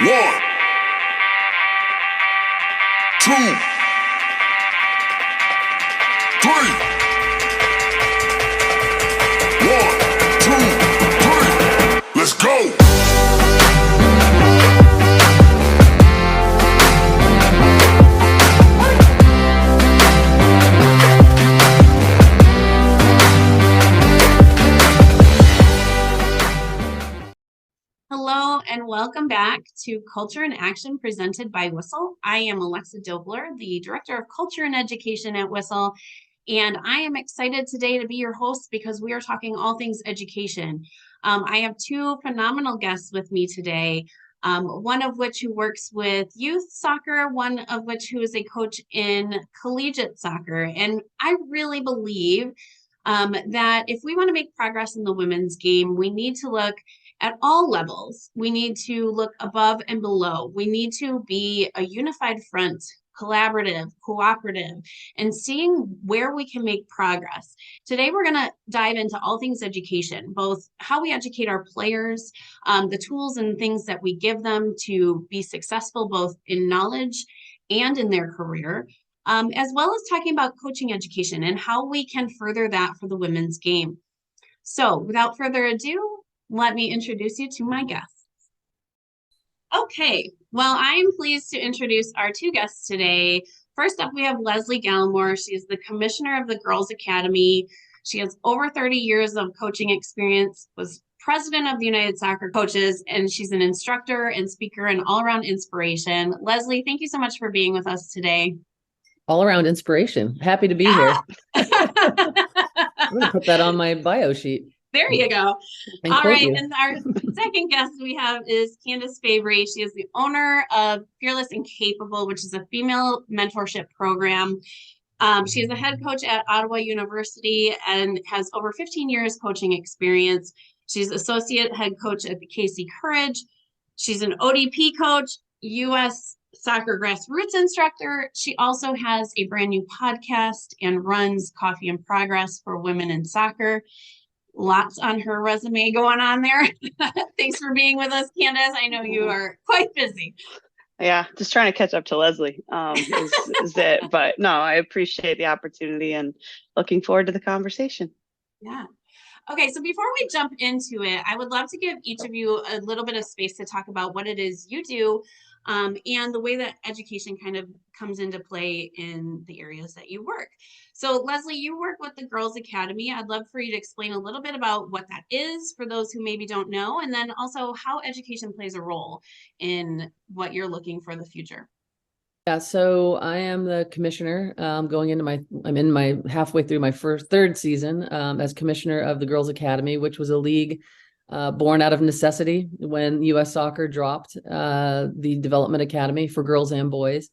One, two, three. One, two, three. Let's go. Hello and welcome back to Culture in Action presented by WISL. I am Doebler, the Director of Culture and Education at WISL, and I am excited today to be your host because we are talking all things education. I have two phenomenal guests with me today, one of which who works with youth soccer, one of which who is a coach in collegiate soccer. And I really believe that if we want to make progress in the women's game, we need to look at all levels. We need to look above and below. We need to be a unified front, collaborative, cooperative, and seeing where we can make progress. Today, we're going to dive into all things education, both how we educate our players, the tools and things that we give them to be successful, both in knowledge and in their career, as well as talking about coaching education and how we can further that for the women's game. So without further ado, let me introduce you to my guests. Okay, well, I am pleased to introduce our two guests today. First up, we have Lesle Gallimore. She is the commissioner of the Girls Academy. She has over 30 years of coaching experience, was president of the United Soccer Coaches, and she's an instructor and speaker and all-around inspiration. Lesle, thank you so much for being with us today. All-around inspiration. Happy to be here. I'm going to put that on my bio sheet. There you go. All right. And our second guest we have is Candice Fabry. She is the owner of Fearless and Capable, which is a female mentorship program. She is a head coach at Ottawa University and has over 15 years coaching experience. She's associate head coach at the KC Courage. She's an ODP coach, U.S. soccer grassroots instructor. She also has a brand new podcast and runs Coffee in Progress for women in soccer. Lots on her resume going on there. Thanks for being with us, Candice. I know you are quite busy. Yeah, just trying to catch up to Lesle is it. But no, I appreciate the opportunity and looking forward to the conversation. Yeah. Okay, so before we jump into it, I would love to give each of you a little bit of space to talk about what it is you do and the way that education kind of comes into play in the areas that you work. So Lesle, you work with the Girls Academy. I'd love for you to explain a little bit about what that is for those who maybe don't know, and then also how education plays a role in what you're looking for the future. Yeah, so I am the commissioner I'm in my halfway through my third season as commissioner of the Girls Academy, which was a league born out of necessity when U.S. Soccer dropped the Development Academy for girls and boys.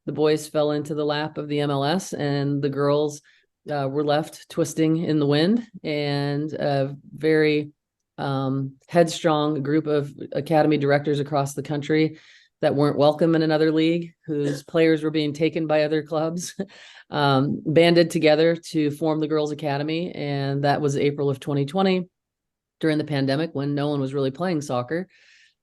The boys fell into the lap of the MLS, and the girls were left twisting in the wind. And a very headstrong group of academy directors across the country that weren't welcome in another league, whose players were being taken by other clubs, banded together to form the Girls Academy. And that was April of 2020. During the pandemic when no one was really playing soccer.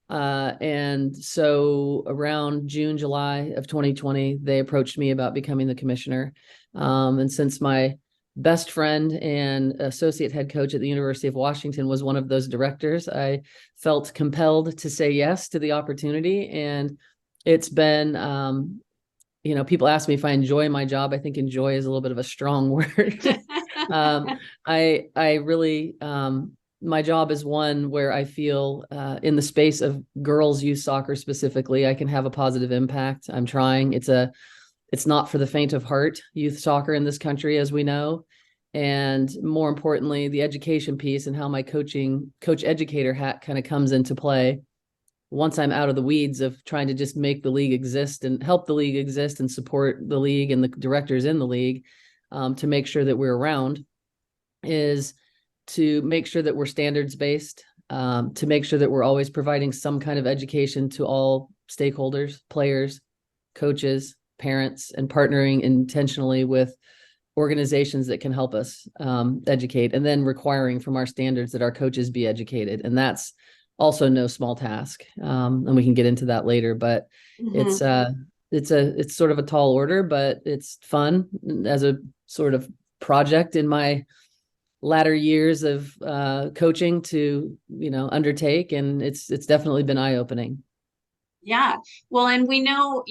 And so around June, July of 2020, they approached me about becoming the commissioner. And since my best friend and associate head coach at the University of Washington was one of those directors, I felt compelled to say yes to the opportunity. And it's been, people ask me if I enjoy my job. I think enjoy is a little bit of a strong word. I really, my job is one where I feel in the space of girls youth soccer specifically, I can have a positive impact. I'm trying. It's not for the faint of heart, youth soccer in this country, as we know. And more importantly, the education piece and how my coach educator hat kind of comes into play once I'm out of the weeds of trying to just make the league exist and help the league exist and support the league and the directors in the league to make sure that we're around, is to make sure that we're standards-based, to make sure that we're always providing some kind of education to all stakeholders, players, coaches, parents, and partnering intentionally with organizations that can help us educate, and then requiring from our standards that our coaches be educated. And that's also no small task. And we can get into that later, but it's sort of a tall order, but it's fun as a sort of project in my latter years of coaching to, undertake. And it's definitely been eye-opening. Yeah. Well, and we know,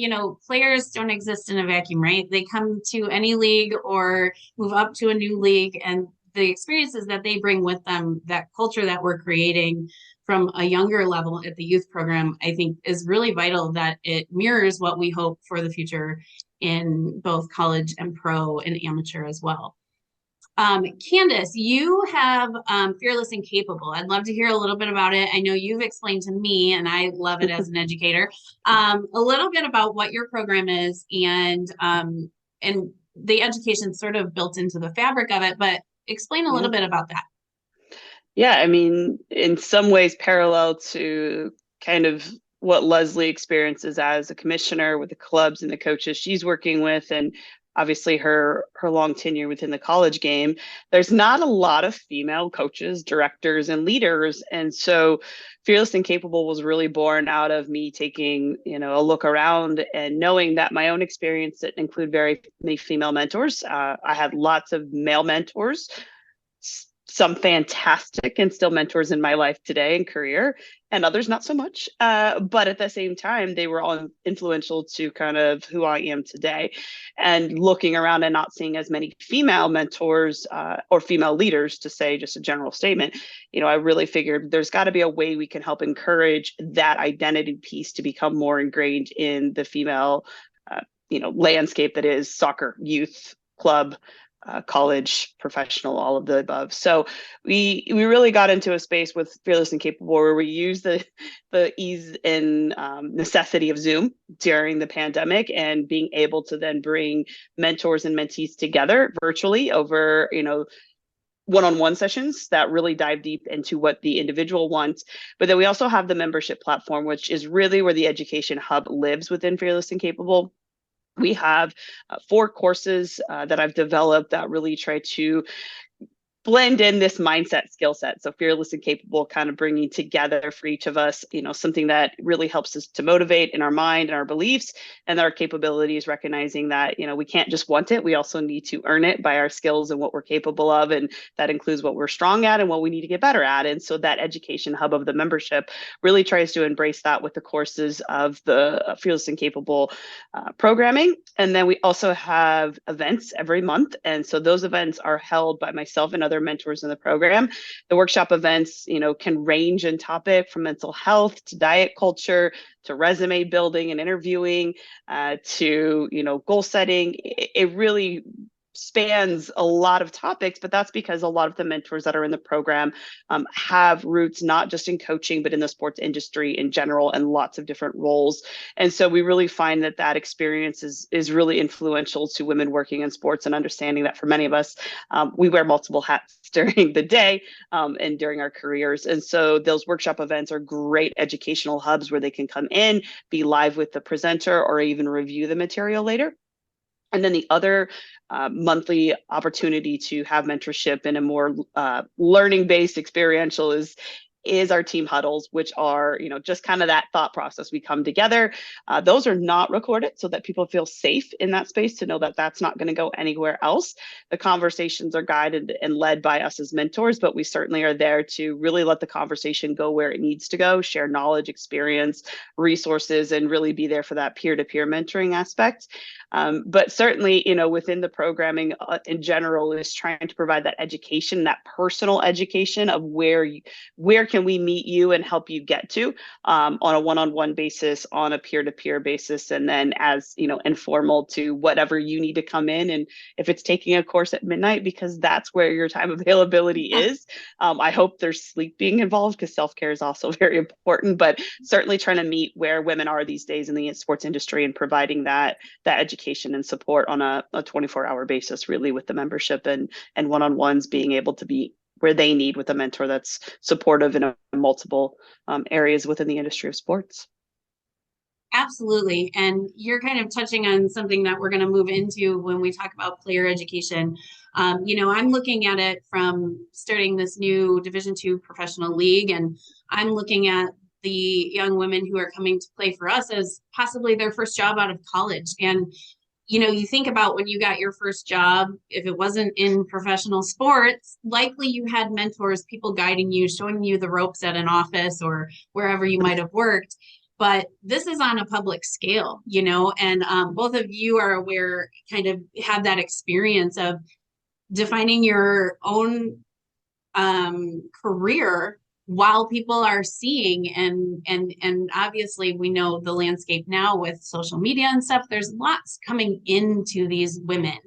players don't exist in a vacuum, right? They come to any league or move up to a new league, and the experiences that they bring with them, that culture that we're creating from a younger level at the youth program, I think is really vital, that it mirrors what we hope for the future in both college and pro and amateur as well. Candice, you have Fearless and Capable. I'd love to hear a little bit about it. I know you've explained to me, and I love it as an educator, a little bit about what your program is and the education sort of built into the fabric of it, but explain a little bit about that. Yeah, I mean, in some ways parallel to kind of what Lesle experiences as a commissioner with the clubs and the coaches she's working with, and obviously her long tenure within the college game. There's not a lot of female coaches, directors, and leaders. And so Fearless and Capable was really born out of me taking, a look around and knowing that my own experience didn't include very many female mentors. I had lots of male mentors, some fantastic and still mentors in my life today and career, and others not so much. But at the same time, they were all influential to kind of who I am today. And looking around and not seeing as many female mentors or female leaders, to say just a general statement, I really figured there's got to be a way we can help encourage that identity piece to become more ingrained in the female, landscape that is soccer, youth, club, college, professional, all of the above. So we really got into a space with Fearless and Capable where we use the ease and necessity of Zoom during the pandemic, and being able to then bring mentors and mentees together virtually over, one-on-one sessions that really dive deep into what the individual wants. But then we also have the membership platform, which is really where the education hub lives within Fearless and Capable. We have 4 courses that I've developed that really try to blend in this mindset skill set. So Fearless and Capable kind of bringing together for each of us, something that really helps us to motivate in our mind and our beliefs and our capabilities, recognizing that, we can't just want it. We also need to earn it by our skills and what we're capable of. And that includes what we're strong at and what we need to get better at. And so that education hub of the membership really tries to embrace that with the courses of the Fearless and Capable programming. And then we also have events every month. And so those events are held by myself and other mentors in the program. The workshop events, can range in topic from mental health to diet culture to resume building and interviewing to, goal setting. It really spans a lot of topics, but that's because a lot of the mentors that are in the program have roots not just in coaching, but in the sports industry in general and lots of different roles. And so we really find that experience is really influential to women working in sports, and understanding that for many of us, we wear multiple hats during the day and during our careers. And so those workshop events are great educational hubs where they can come in, be live with the presenter, or even review the material later. And then the other monthly opportunity to have mentorship in a more learning-based experiential is our team huddles, which are, just kind of that thought process. We come together. Those are not recorded so that people feel safe in that space to know that that's not going to go anywhere else. The conversations are guided and led by us as mentors, but we certainly are there to really let the conversation go where it needs to go, share knowledge, experience, resources, and really be there for that peer-to-peer mentoring aspect. But certainly, within the programming in general is trying to provide that education, that personal education of where can we meet you and help you get to on a one-on-one basis, on a peer-to-peer basis, and then as informal to whatever you need to come in. And if it's taking a course at midnight, because that's where your time availability is, I hope there's sleep being involved, because self-care is also very important, but certainly trying to meet where women are these days in the sports industry and providing that education and support on a 24-hour basis, really, with the membership and one-on-ones being able to be where they need with a mentor that's supportive in multiple areas within the industry of sports. Absolutely. And you're kind of touching on something that we're going to move into when we talk about player education. I'm looking at it from starting this new Division II professional league, and I'm looking at the young women who are coming to play for us as possibly their first job out of college. And you think about when you got your first job, if it wasn't in professional sports, likely you had mentors, people guiding you, showing you the ropes at an office or wherever you might have worked. But this is on a public scale, and both of you are aware, kind of have that experience of defining your own career while people are seeing, and obviously we know the landscape now with social media and stuff. There's lots coming into these women.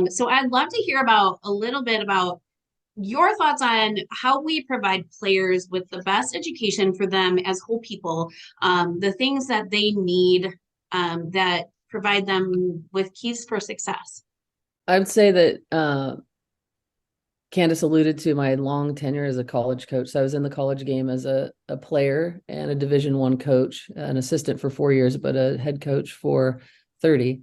So I'd love to hear about a little bit about your thoughts on how we provide players with the best education for them as whole people, the things that they need that provide them with keys for success. I would say that Candice alluded to my long tenure as a college coach. So I was in the college game as a player and a Division I coach, an assistant for 4 years, but a head coach for 30.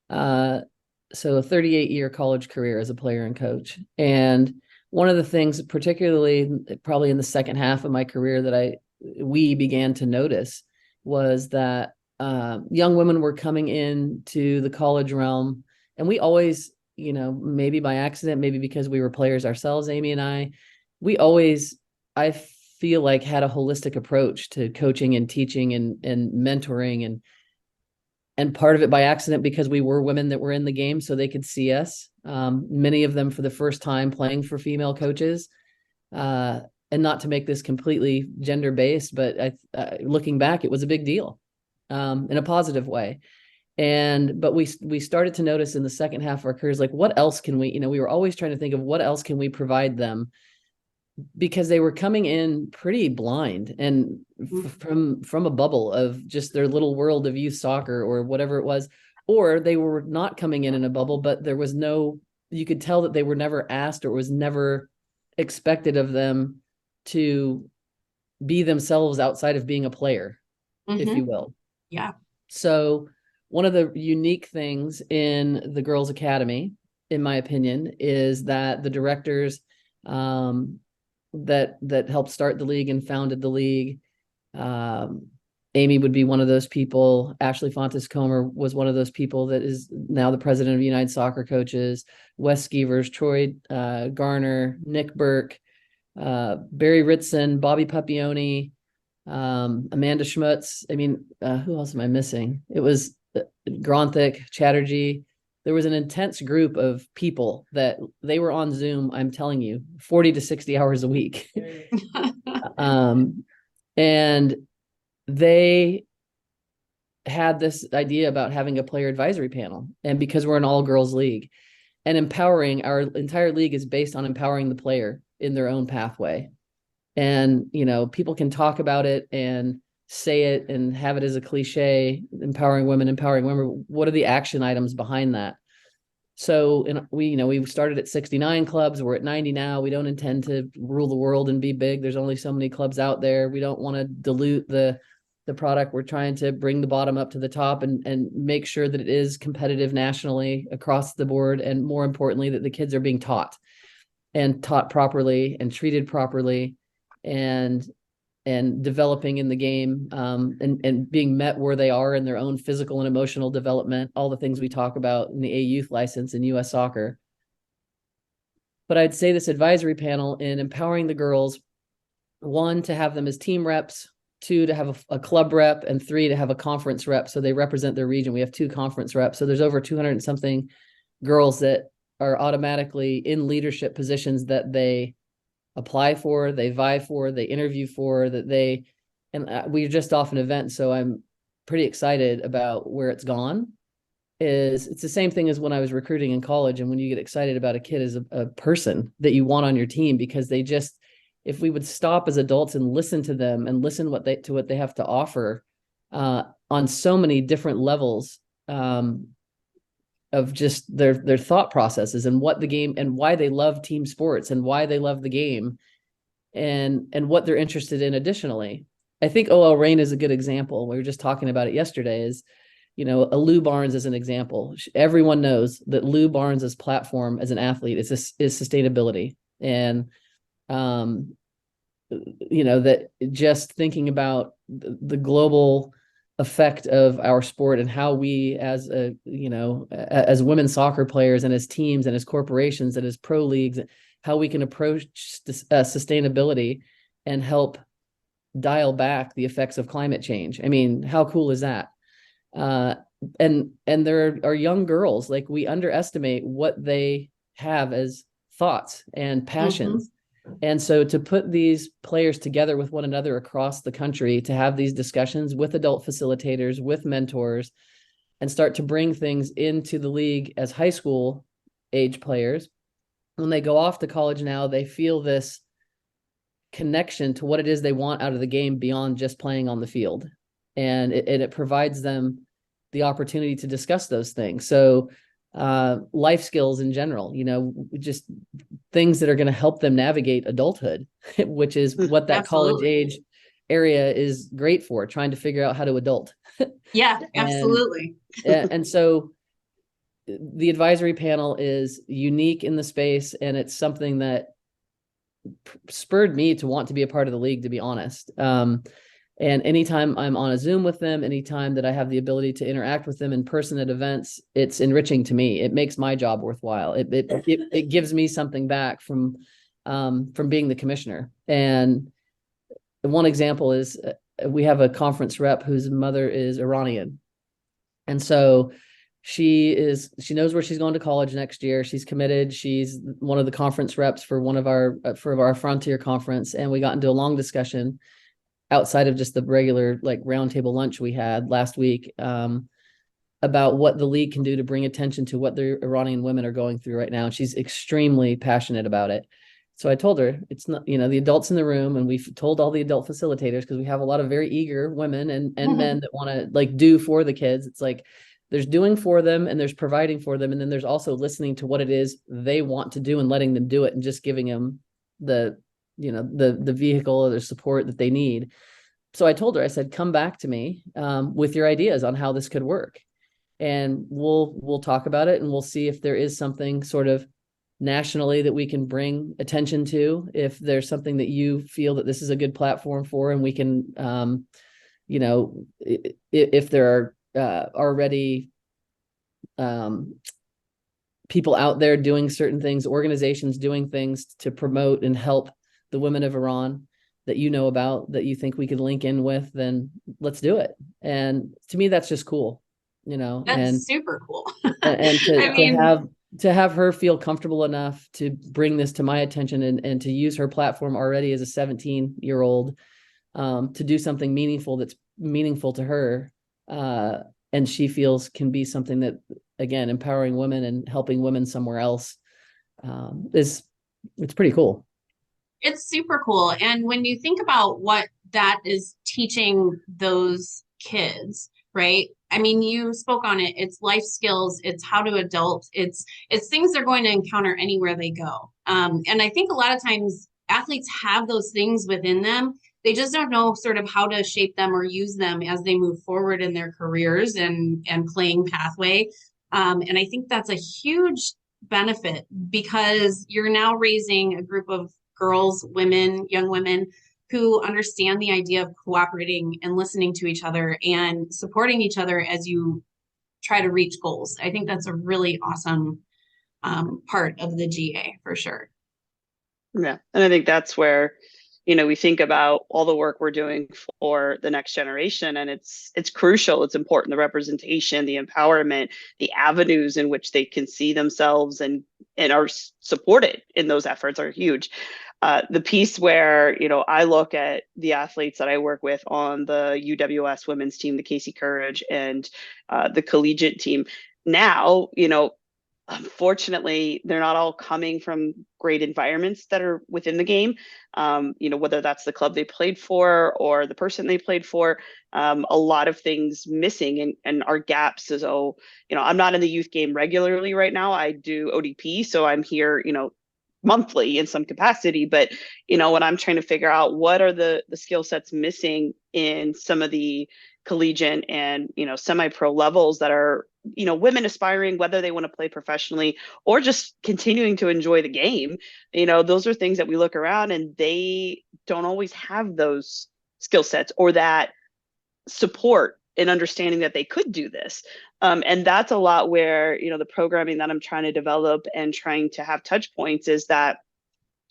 So a 38-year college career as a player and coach. And one of the things, particularly probably in the second half of my career, that we began to notice was that young women were coming into the college realm, and we always, maybe by accident, maybe because we were players ourselves, Amy and I feel like had a holistic approach to coaching and teaching and mentoring, and part of it by accident because we were women that were in the game so they could see us. Many of them for the first time playing for female coaches, and not to make this completely gender-based, but looking back, it was a big deal in a positive way. But we started to notice in the second half of our careers, like, what else can we were always trying to think of what else can we provide them, because they were coming in pretty blind and from a bubble of just their little world of youth soccer or whatever it was, or they were not coming in a bubble, but there was you could tell that they were never asked, or it was never expected of them to be themselves outside of being a player, if you will. Yeah. So one of the unique things in the Girls Academy, in my opinion, is that the directors that helped start the league and founded the league, Amy would be one of those people. Ashley Fontes-Comer was one of those people that is now the president of United Soccer Coaches. Wes Skeevers, Troy Garner, Nick Burke, Barry Ritson, Bobby Papioni, Amanda Schmutz. I mean, who else am I missing? It was Gronthik, Chatterjee. There was an intense group of people that they were on Zoom, I'm telling you, 40 to 60 hours a week. And they had this idea about having a player advisory panel. And because we're an all-girls league and empowering, our entire league is based on empowering the player in their own pathway. And, people can talk about it and say it and have it as a cliche, empowering women. What are the action items behind that? So we started at 69 clubs. We're at 90 now. We don't intend to rule the world and be big. There's only so many clubs out there. We don't want to dilute the product. We're trying to bring the bottom up to the top and make sure that it is competitive nationally across the board. And more importantly, that the kids are being taught properly and treated properly, and developing in the game, and being met where they are in their own physical and emotional development, all the things we talk about in the A Youth license in U.S. Soccer. But I'd say this advisory panel in empowering the girls, 1, to have them as team reps, 2, to have a club rep, and 3, to have a conference rep. So they represent their region. We have 2 conference reps. So there's over 200 and something girls that are automatically in leadership positions that they apply for, they vie for, they interview for, we're just off an event. So I'm pretty excited about where it's gone. It's the same thing as when I was recruiting in college. And when you get excited about a kid as a person that you want on your team, because if we would stop as adults and listen to them and listen to what they have to offer, on so many different levels, of just their thought processes and what the game and why they love team sports and why they love the game and what they're interested in additionally. I think OL Reign is a good example. We were just talking about it yesterday. Is, a Lou Barnes as an example. Everyone knows that Lou Barnes's platform as an athlete is sustainability, and that just thinking about the global effect of our sport and how we as as women's soccer players and as teams and as corporations and as pro leagues, how we can approach sustainability and help dial back the effects of climate change. I mean, how cool is that? And there are young girls, like, we underestimate what they have as thoughts and passions. And so to put these players together with one another across the country, to have these discussions with adult facilitators, with mentors, and start to bring things into the league as high school age players, when they go off to college now, they feel this connection to what it is they want out of the game beyond just playing on the field. And it provides them the opportunity to discuss those things. So life skills in general, just things that are going to help them navigate adulthood, which is what that college age area is great for, trying to figure out how to adult. Yeah, absolutely. And so the advisory panel is unique in the space, and it's something that spurred me to want to be a part of the league, to be honest. And anytime I'm on a Zoom with them, anytime that I have the ability to interact with them in person at events, it's enriching to me. It makes my job worthwhile. It gives me something back from being the commissioner. And one example is we have a conference rep whose mother is Iranian. And so she knows where she's going to college next year. She's committed. She's one of the conference reps for our Frontier conference. And we got into a long discussion outside of just the regular roundtable lunch we had last week, about what the league can do to bring attention to what the Iranian women are going through right now. And she's extremely passionate about it. So I told her, it's not, the adults in the room, and we've told all the adult facilitators, because we have a lot of very eager women and men that want to do for the kids. It's like, there's doing for them and there's providing for them. And then there's also listening to what it is they want to do and letting them do it, and just giving them the vehicle or the support that they need. So I told her, I said, come back to me with your ideas on how this could work. And we'll talk about it, and we'll see if there is something sort of nationally that we can bring attention to, if there's something that you feel that this is a good platform for, and we can, if there are already people out there doing certain things, organizations doing things to promote and help the women of Iran that about, that you think we could link in with, then let's do it. And to me, that's just cool, That's super cool. and to have her feel comfortable enough to bring this to my attention, and to use her platform already as a 17-year-old to do something meaningful, that's meaningful to her. And she feels can be something that, again, empowering women and helping women somewhere else, it's pretty cool. It's super cool. And when you think about what that is teaching those kids, right? I mean, you spoke on it. It's life skills. It's how to adult. It's things they're going to encounter anywhere they go. And I think a lot of times athletes have those things within them. They just don't know sort of how to shape them or use them as they move forward in their careers and playing pathway. And I think that's a huge benefit, because you're now raising a group of girls, women, young women who understand the idea of cooperating and listening to each other and supporting each other as you try to reach goals. I think that's a really awesome part of the GA for sure. Yeah. And I think that's where, we think about all the work we're doing for the next generation, and it's crucial. It's important. The representation, the empowerment, the avenues in which they can see themselves and are supported in those efforts are huge. The piece where, I look at the athletes that I work with on the UWS women's team, the Casey Courage, and the collegiate team now, unfortunately, they're not all coming from great environments that are within the game. Whether that's the club they played for or the person they played for, a lot of things missing and our gaps. So, I'm not in the youth game regularly right now. I do ODP. So I'm here, monthly in some capacity. But, when I'm trying to figure out what are the skill sets missing in some of the collegiate and, semi-pro levels that are, women aspiring, whether they want to play professionally or just continuing to enjoy the game, those are things that we look around and they don't always have those skill sets or that support in understanding that they could do this. And that's a lot where, the programming that I'm trying to develop and trying to have touch points is that,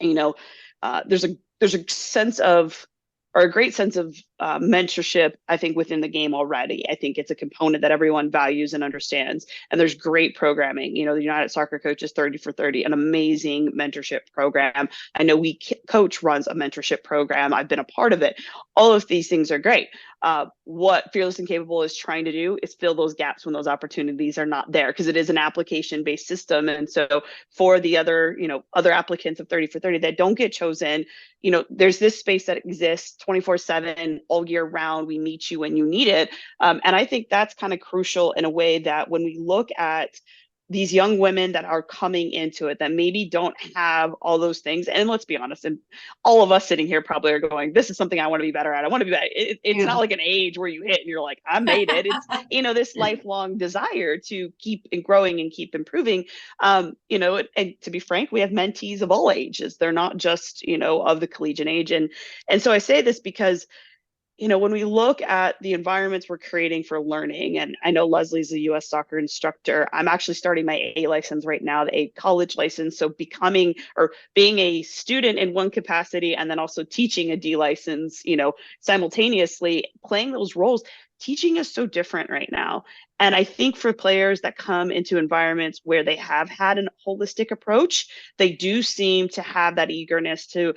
there's a sense of, or a great sense of mentorship, I think, within the game already. I think it's a component that everyone values and understands. And there's great programming. The United Soccer Coaches 30 for 30, an amazing mentorship program. I know Coach runs a mentorship program. I've been a part of it. All of these things are great. What Fearless and Capable is trying to do is fill those gaps when those opportunities are not there, because it is an application-based system. And so for the other applicants of 30 for 30 that don't get chosen, there's this space that exists 24/7 all year round. We meet you when you need it. And I think that's kind of crucial in a way that when we look at these young women that are coming into it that maybe don't have all those things. And let's be honest, and all of us sitting here probably are going, this is something I want to be better at. I want to be better. It's not like an age where you hit and you're like, I made it. It's, this lifelong desire to keep growing and keep improving. And to be frank, we have mentees of all ages. They're not just, of the collegiate age. And so I say this because when we look at the environments we're creating for learning, and I know Leslie's a U.S. soccer instructor. I'm actually starting my A license right now, the A college license. So being a student in one capacity and then also teaching a D license, simultaneously playing those roles. Teaching is so different right now. And I think for players that come into environments where they have had a holistic approach, they do seem to have that eagerness to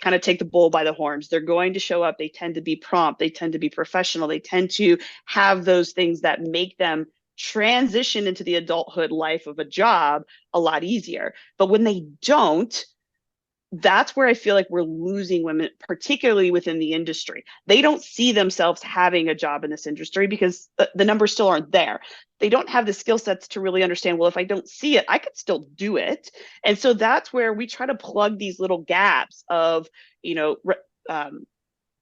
kind of take the bull by the horns. They're going to show up. They tend to be prompt. They tend to be professional. They tend to have those things that make them transition into the adulthood life of a job a lot easier. But when they don't, that's where I feel like we're losing women, particularly within the industry. They don't see themselves having a job in this industry because the numbers still aren't there. They don't have the skill sets to really understand, well, if I don't see it, I could still do it. And so that's where we try to plug these little gaps of,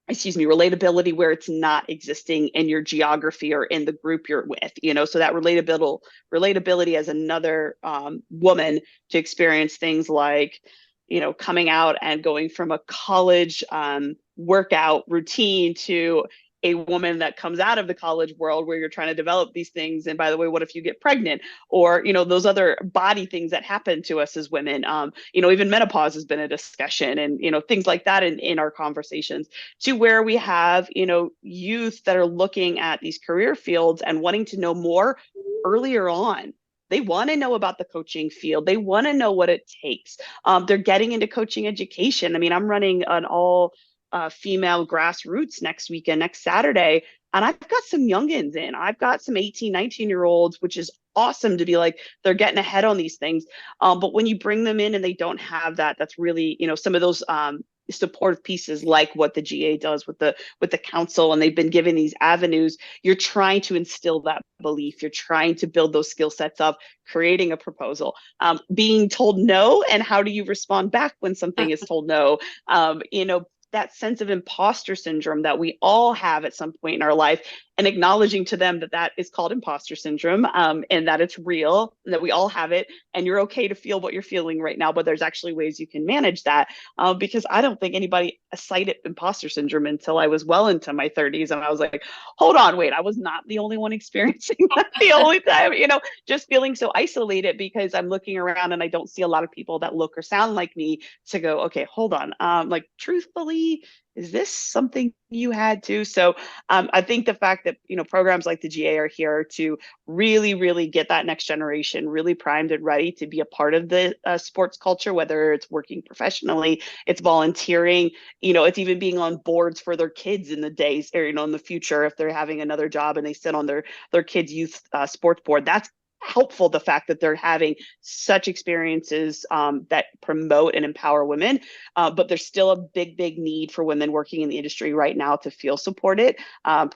relatability where it's not existing in your geography or in the group you're with, so that relatability as another woman to experience things like, coming out and going from a college workout routine to a woman that comes out of the college world where you're trying to develop these things. And by the way, what if you get pregnant, or, those other body things that happen to us as women? Even menopause has been a discussion, and, things like that in our conversations, to where we have, youth that are looking at these career fields and wanting to know more earlier on. They want to know about the coaching field. They want to know what it takes. They're getting into coaching education. I mean, I'm running an all female grassroots next weekend, next Saturday, and I've got some youngins in. I've got some 18, 19-year-olds, which is awesome to be like, they're getting ahead on these things. But when you bring them in and they don't have that, that's really, some of those supportive pieces like what the GA does with the council, and they've been given these avenues. You're trying to instill that belief. You're trying to build those skill sets of creating a proposal, being told no, and how do you respond back when something is told no? That sense of imposter syndrome that we all have at some point in our life, and acknowledging to them that is called imposter syndrome, and that it's real, and that we all have it, and you're okay to feel what you're feeling right now, but there's actually ways you can manage that. Because I don't think anybody cited imposter syndrome until I was well into my 30s, and I was like, hold on, wait, I was not the only one experiencing that the only time, just feeling so isolated because I'm looking around and I don't see a lot of people that look or sound like me to go, okay, hold on, truthfully, is this something you had to? So I think the fact that, programs like the GA are here to really, really get that next generation really primed and ready to be a part of the sports culture, whether it's working professionally, it's volunteering, it's even being on boards for their kids in the days, or, in the future, if they're having another job and they sit on their kids' youth sports board. That's helpful, the fact that they're having such experiences that promote and empower women, but there's still a big need for women working in the industry right now to feel supported,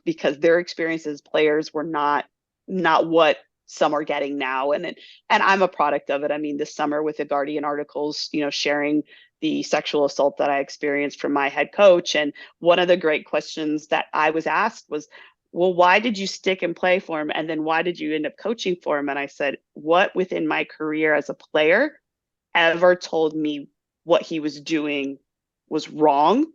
because their experiences as players were not what some are getting now. And I'm a product of it. I mean, this summer with the Guardian articles, sharing the sexual assault that I experienced from my head coach. And one of the great questions that I was asked was, well, why did you stick and play for him? And then why did you end up coaching for him? And I said, what within my career as a player ever told me what he was doing was wrong?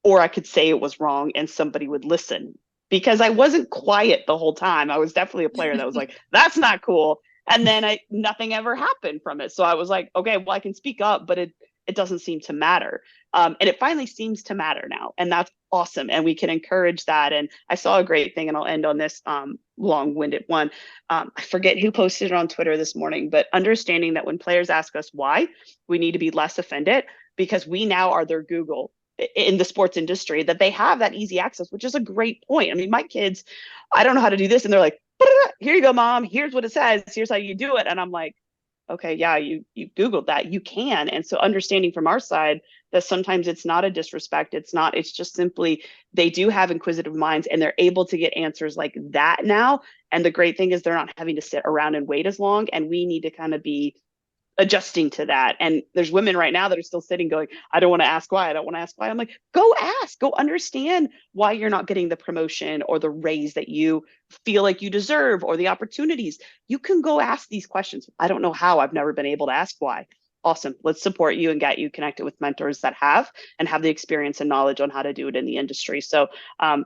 Or I could say it was wrong and somebody would listen, because I wasn't quiet the whole time. I was definitely a player that was like, that's not cool. And then nothing ever happened from it. So I was like, okay, well, I can speak up, but it doesn't seem to matter. And it finally seems to matter now. And that's awesome. And we can encourage that. And I saw a great thing, and I'll end on this long-winded one. I forget who posted it on Twitter this morning, but understanding that when players ask us why, we need to be less offended, because we now are their Google in the sports industry, that they have that easy access, which is a great point. I mean, my kids, I don't know how to do this. And they're like, here you go, mom. Here's what it says. Here's how you do it. And I'm like, okay, yeah, you Googled that, you can. And so understanding from our side that sometimes it's not a disrespect. It's just simply, they do have inquisitive minds and they're able to get answers like that now. And the great thing is they're not having to sit around and wait as long. And we need to kind of be adjusting to that. And there's women right now that are still sitting going, I don't want to ask why. I don't want to ask why. I'm like, go ask, go understand why you're not getting the promotion or the raise that you feel like you deserve, or the opportunities. You can go ask these questions. I don't know how. I've never been able to ask why. Awesome. Let's support you and get you connected with mentors that have the experience and knowledge on how to do it in the industry. So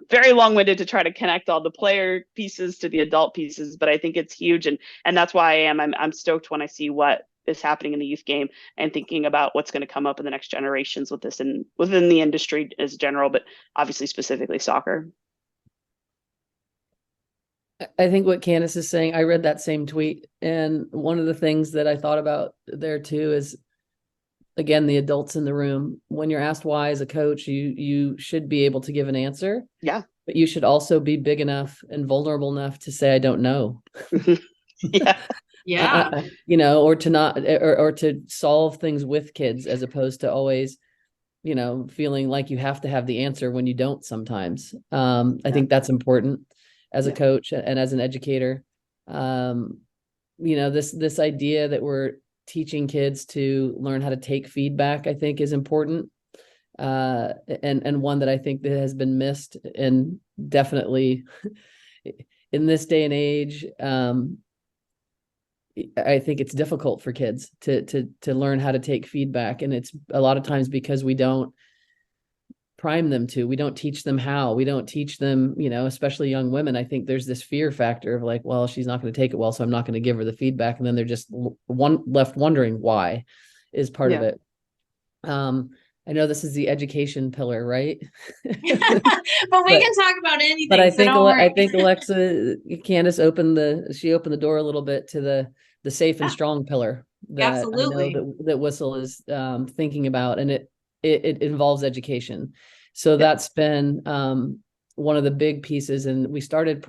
very long-winded to try to connect all the player pieces to the adult pieces, but I think it's huge. And that's why I'm stoked when I see what is happening in the youth game and thinking about what's going to come up in the next generations with this and within the industry as general, but obviously specifically soccer. I think what Candice is saying, I read that same tweet, and one of the things that I thought about there too is, again, the adults in the room. When you're asked why as a coach, you should be able to give an answer. Yeah. But you should also be big enough and vulnerable enough to say, I don't know. Yeah. Yeah. Or to not, or to solve things with kids, as opposed to always, feeling like you have to have the answer when you don't sometimes. I think that's important as a coach and as an educator. This idea that we're teaching kids to learn how to take feedback, I think, is important. And one that I think that has been missed, and definitely in this day and age, I think it's difficult for kids to learn how to take feedback. And it's a lot of times because we don't prime them to, we don't teach them how, we don't teach them, especially young women. I think there's this fear factor of like, well, she's not going to take it well, so I'm not going to give her the feedback. And then they're just left wondering why is part of it. I know this is the education pillar, right? But we can talk about anything. But I think Candice opened the door a little bit to the safe and strong pillar that absolutely. I know that WISL is thinking about, and it involves education. So that's been one of the big pieces. And we started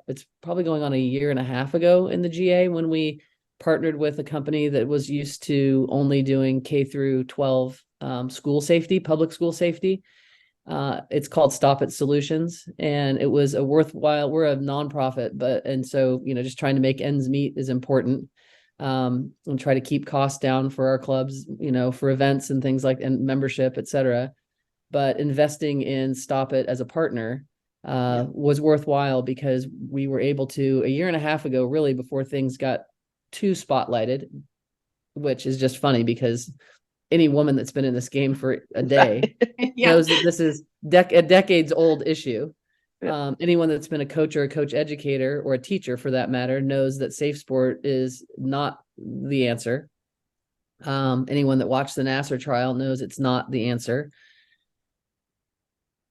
it's probably going on a year and a half ago in the GA, when we partnered with a company that was used to only doing K through 12 school safety, public school safety. It's called Stop It Solutions, and it was we're a nonprofit, and so, just trying to make ends meet is important, and try to keep costs down for our clubs, for events and things like, and membership, etc. But investing in Stop It as a partner was worthwhile, because we were able to, a year and a half ago, really before things got too spotlighted, which is just funny because any woman that's been in this game for a day knows that this is a decades old issue. Anyone that's been a coach or a coach educator, or a teacher for that matter, knows that safe sport is not the answer. Anyone that watched the Nassar trial knows it's not the answer.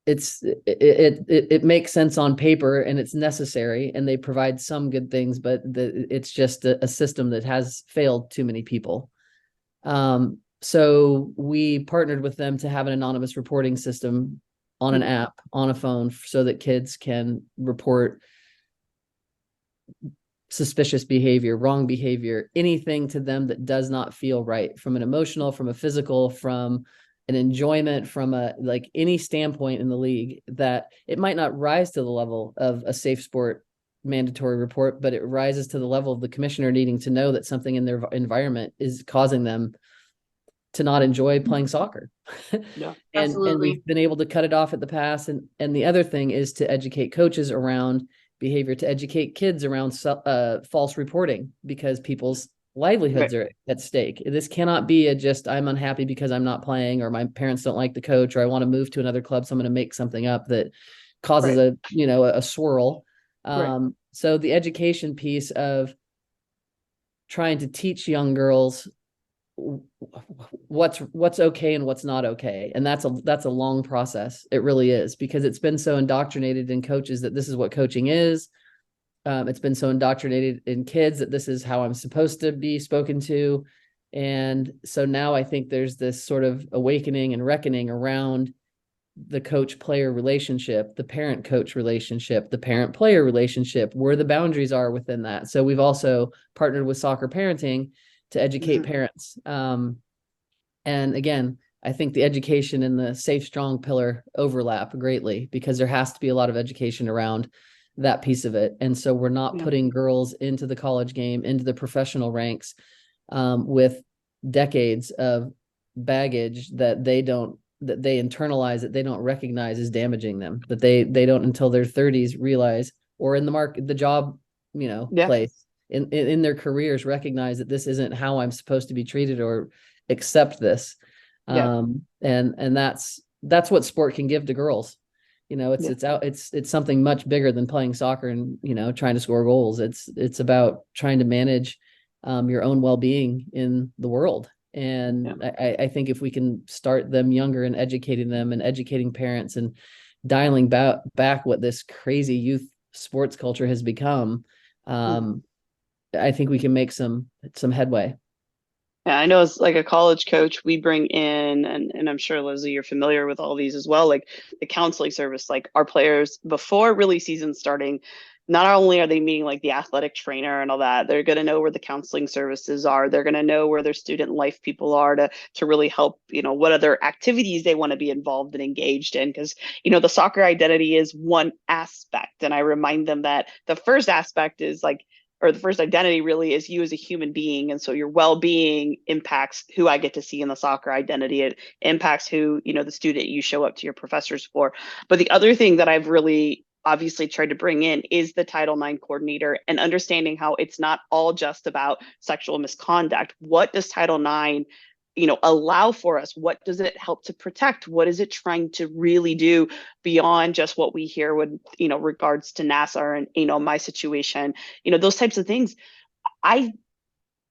It makes sense on paper, and it's necessary, and they provide some good things, but it's just a system that has failed too many people. So we partnered with them to have an anonymous reporting system on an app, on a phone, so that kids can report suspicious behavior, wrong behavior, anything to them that does not feel right, from an emotional, from a physical, from an enjoyment, from any standpoint in the league, that it might not rise to the level of a safe sport mandatory report, but it rises to the level of the commissioner needing to know that something in their environment is causing them to not enjoy playing soccer. Yeah. And Absolutely. we've been able to cut it off at the pass. And the other thing is to educate coaches around behavior, to educate kids around false reporting, because people's livelihoods are at stake. This cannot be I'm unhappy because I'm not playing, or my parents don't like the coach, or I want to move to another club, so I'm going to make something up that causes a swirl. So the education piece of trying to teach young girls what's okay and what's not okay, and that's a long process. It really is, because it's been so indoctrinated in coaches that this is what coaching is. It's been so indoctrinated in kids that this is how I'm supposed to be spoken to. And so now I think there's this sort of awakening and reckoning around the coach-player relationship, the parent-coach relationship, the parent-player relationship, where the boundaries are within that. So we've also partnered with Soccer Parenting to educate parents. And again, I think the education and the safe, strong pillar overlap greatly, because there has to be a lot of education around that piece of it. And so we're not putting girls into the college game, into the professional ranks, with decades of baggage that they internalize, that they don't recognize as damaging them, that they don't until their 30s realize, or in the job, place in their careers, recognize that this isn't how I'm supposed to be treated, or accept this. And that's what sport can give to girls. It's something much bigger than playing soccer and, trying to score goals. It's about trying to manage your own well-being in the world. And I think if we can start them younger and educating them and educating parents and dialing back what this crazy youth sports culture has become, I think we can make some headway. Yeah, I know as like a college coach, we bring in, and I'm sure, Leslie, you're familiar with all these as well, like the counseling service. Like our players, before really season starting, not only are they meeting like the athletic trainer and all that, they're going to know where the counseling services are. They're going to know where their student life people are to really help, what other activities they want to be involved and engaged in. Because, the soccer identity is one aspect. And I remind them that the first aspect is the first identity really is you as a human being. And so your well-being impacts who I get to see in the soccer identity. It impacts who, the student you show up to your professors for. But the other thing that I've really obviously tried to bring in is the Title IX coordinator, and understanding how it's not all just about sexual misconduct. What does Title IX allow for us? What does it help to protect? What is it trying to really do beyond just what we hear with, regards to NASA and, my situation, those types of things. I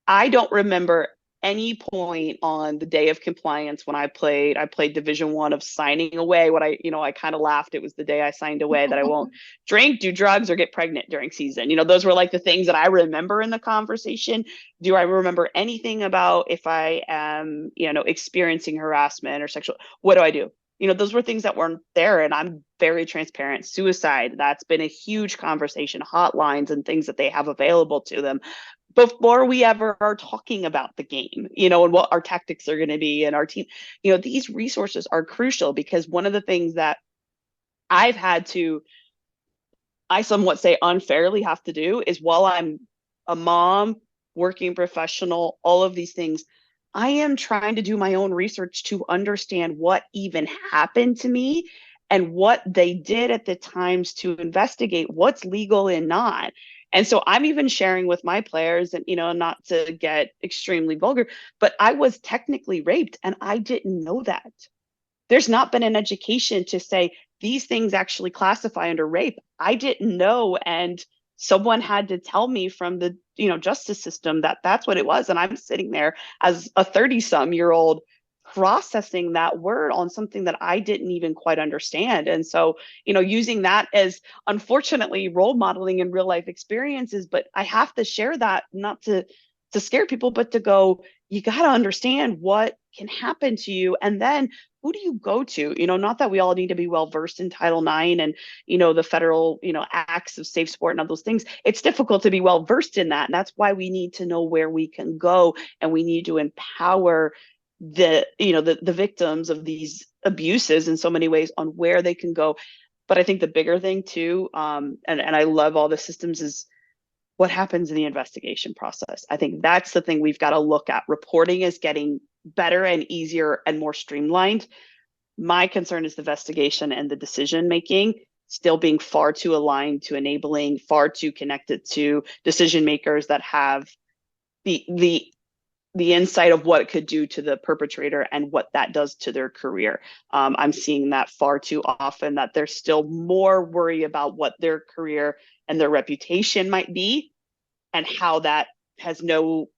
don't remember any point on the day of compliance when I played Division I of signing away what I kind of laughed. It was the day I signed away that I won't drink, do drugs, or get pregnant during season. Those were like the things that I remember in the conversation. Do I remember anything about if I am, experiencing harassment or sexual, what do I do? Those were things that weren't there. And I'm very transparent. Suicide, that's been a huge conversation, hotlines and things that they have available to them before we ever are talking about the game, and what our tactics are going to be, and our team. These resources are crucial, because one of the things that I've had to, I somewhat say unfairly have to do, is while I'm a mom, working professional, all of these things, I am trying to do my own research to understand what even happened to me and what they did at the times to investigate what's legal and not. And so I'm even sharing with my players, and, not to get extremely vulgar, but I was technically raped and I didn't know that. There's not been an education to say these things actually classify under rape. I didn't know. And someone had to tell me from the, justice system that that's what it was. And I'm sitting there as a 30-some-year-old processing that word on something that I didn't even quite understand. And so, using that as, unfortunately, role modeling in real life experiences, but I have to share that, not to scare people, but to go, you got to understand what can happen to you. And then who do you go to? Not that we all need to be well versed in Title IX and, the federal, acts of safe sport and all those things. It's difficult to be well versed in that. And that's why we need to know where we can go, and we need to empower the victims of these abuses in so many ways on where they can go. But I think the bigger thing too, and I love all the systems, is what happens in the investigation process. I think that's the thing we've got to look at. Reporting is getting better and easier and more streamlined. My concern is the investigation and the decision making still being far too aligned to enabling, far too connected to decision makers that have the insight of what it could do to the perpetrator and what that does to their career. I'm seeing that far too often, that there's still more worry about what their career and their reputation might be, and how that has no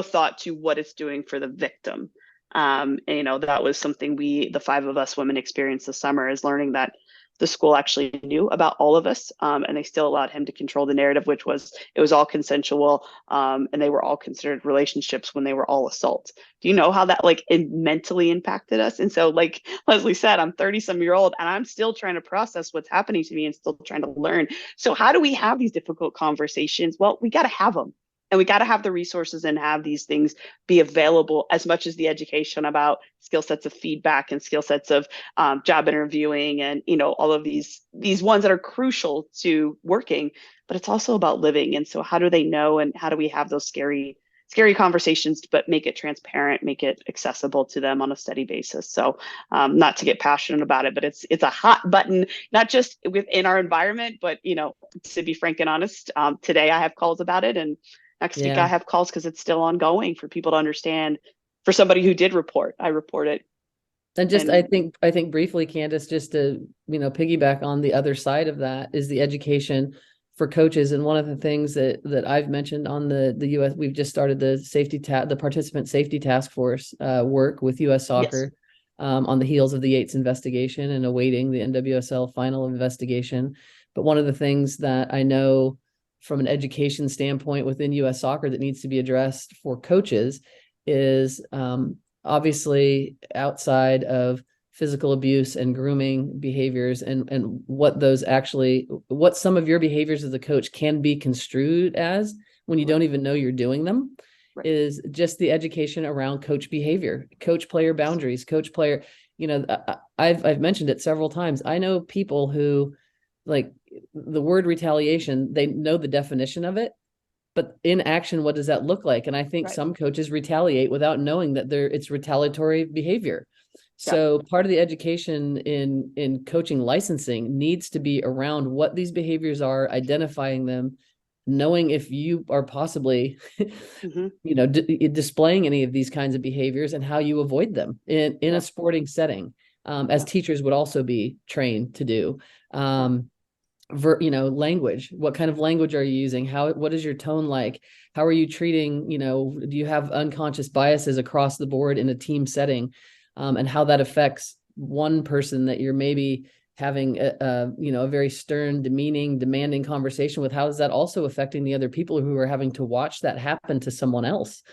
thought to what it's doing for the victim. And, that was something the 5 of us women experienced this summer, is learning that the school actually knew about all of us, and they still allowed him to control the narrative, which was, it was all consensual, and they were all considered relationships when they were all assaults. Do you know how that it mentally impacted us? And so, like Leslie said, I'm 30-some-year-old and I'm still trying to process what's happening to me and still trying to learn. So how do we have these difficult conversations? Well, we got to have them. And we got to have the resources and have these things be available, as much as the education about skill sets of feedback and skill sets of job interviewing, and all of these ones that are crucial to working. But it's also about living. And so how do they know, and how do we have those scary conversations, but make it transparent, make it accessible to them on a steady basis? So not to get passionate about it, but it's a hot button, not just within our environment, but to be frank and honest, today I have calls about it, and next week I have calls, because it's still ongoing, for people to understand. For somebody who did report, I report it. And just, I think briefly, Candice, just to, piggyback on the other side of that, is the education for coaches. And one of the things that I've mentioned on the US, we've just started the participant safety task force work with US Soccer, on the heels of the Yates investigation and awaiting the NWSL final investigation. But one of the things that I know from an education standpoint within US Soccer that needs to be addressed for coaches is obviously, outside of physical abuse and grooming behaviors, and what some of your behaviors as a coach can be construed as when you don't even know you're doing them, is just the education around coach behavior, coach player boundaries, coach player. I've mentioned it several times. I know people who, like, the word retaliation, they know the definition of it, but in action, what does that look like? And I think some coaches retaliate without knowing that it's retaliatory behavior. So part of the education in coaching licensing needs to be around what these behaviors are, identifying them, knowing if you are possibly, displaying any of these kinds of behaviors, and how you avoid them in a sporting setting, as teachers would also be trained to do. Language, what kind of language are you using? What is your tone like? How are you treating, do you have unconscious biases across the board in a team setting? And how that affects one person that you're maybe having a very stern, demeaning, demanding conversation with. How is that also affecting the other people who are having to watch that happen to someone else?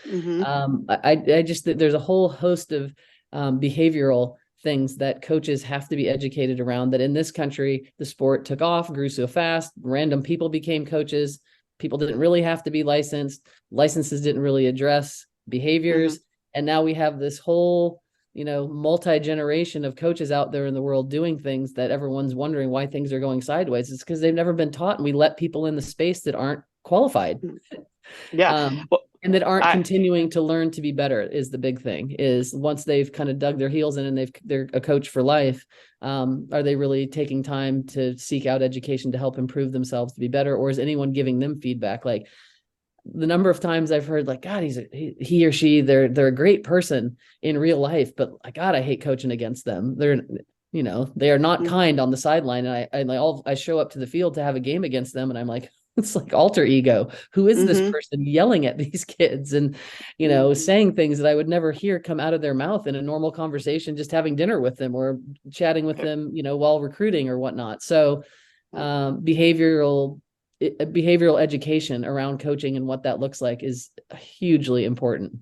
I just, there's a whole host of behavioral things that coaches have to be educated around, that in this country, the sport took off, grew so fast, random people became coaches. People didn't really have to be licensed. Licenses didn't really address behaviors. And now we have this whole, multi-generation of coaches out there in the world doing things that everyone's wondering why things are going sideways. It's because they've never been taught, and we let people in the space that aren't qualified. And that aren't continuing to learn to be better is the big thing. Is once they've kind of dug their heels in and they're a coach for life, are they really taking time to seek out education to help improve themselves to be better? Or is anyone giving them feedback? Like, the number of times I've heard, like, God, he or she, they're a great person in real life, but God, I hate coaching against them. They are not kind on the sideline. And I show up to the field to have a game against them, and I'm like, it's like alter ego. Who is this person yelling at these kids and, saying things that I would never hear come out of their mouth in a normal conversation, just having dinner with them or chatting with them, while recruiting or whatnot. So behavioral education around coaching and what that looks like is hugely important.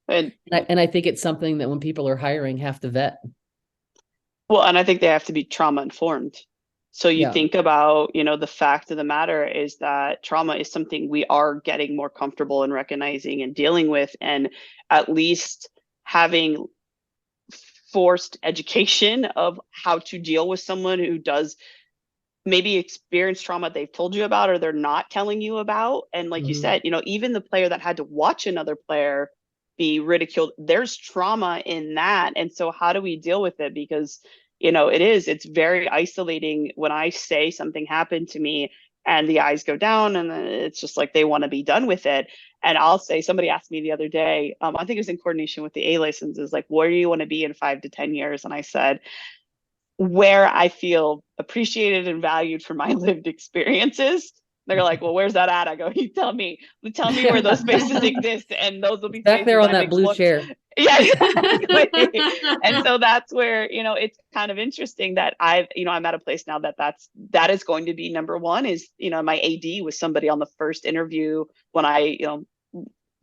And I think it's something that when people are hiring, have to vet. Well, and I think they have to be trauma informed. So you think about, the fact of the matter is that trauma is something we are getting more comfortable in recognizing and dealing with, and at least having forced education of how to deal with someone who does maybe experience trauma they've told you about or they're not telling you about. And like you said, even the player that had to watch another player be ridiculed, there's trauma in that. And so how do we deal with it? Because, it's very isolating when I say something happened to me and the eyes go down and it's just like they want to be done with it. And I'll say, somebody asked me the other day, I think it was in coordination with the A licenses, like, where do you want to be in 5 to 10 years? And I said, where I feel appreciated and valued for my lived experiences. They're like, well, where's that at? I go, you tell me where those spaces exist. And those will be back there on that blue explored. chair. Yeah, exactly. And so that's where, it's kind of interesting that I'm at a place now that is going to be number one is, my AD was somebody on the first interview when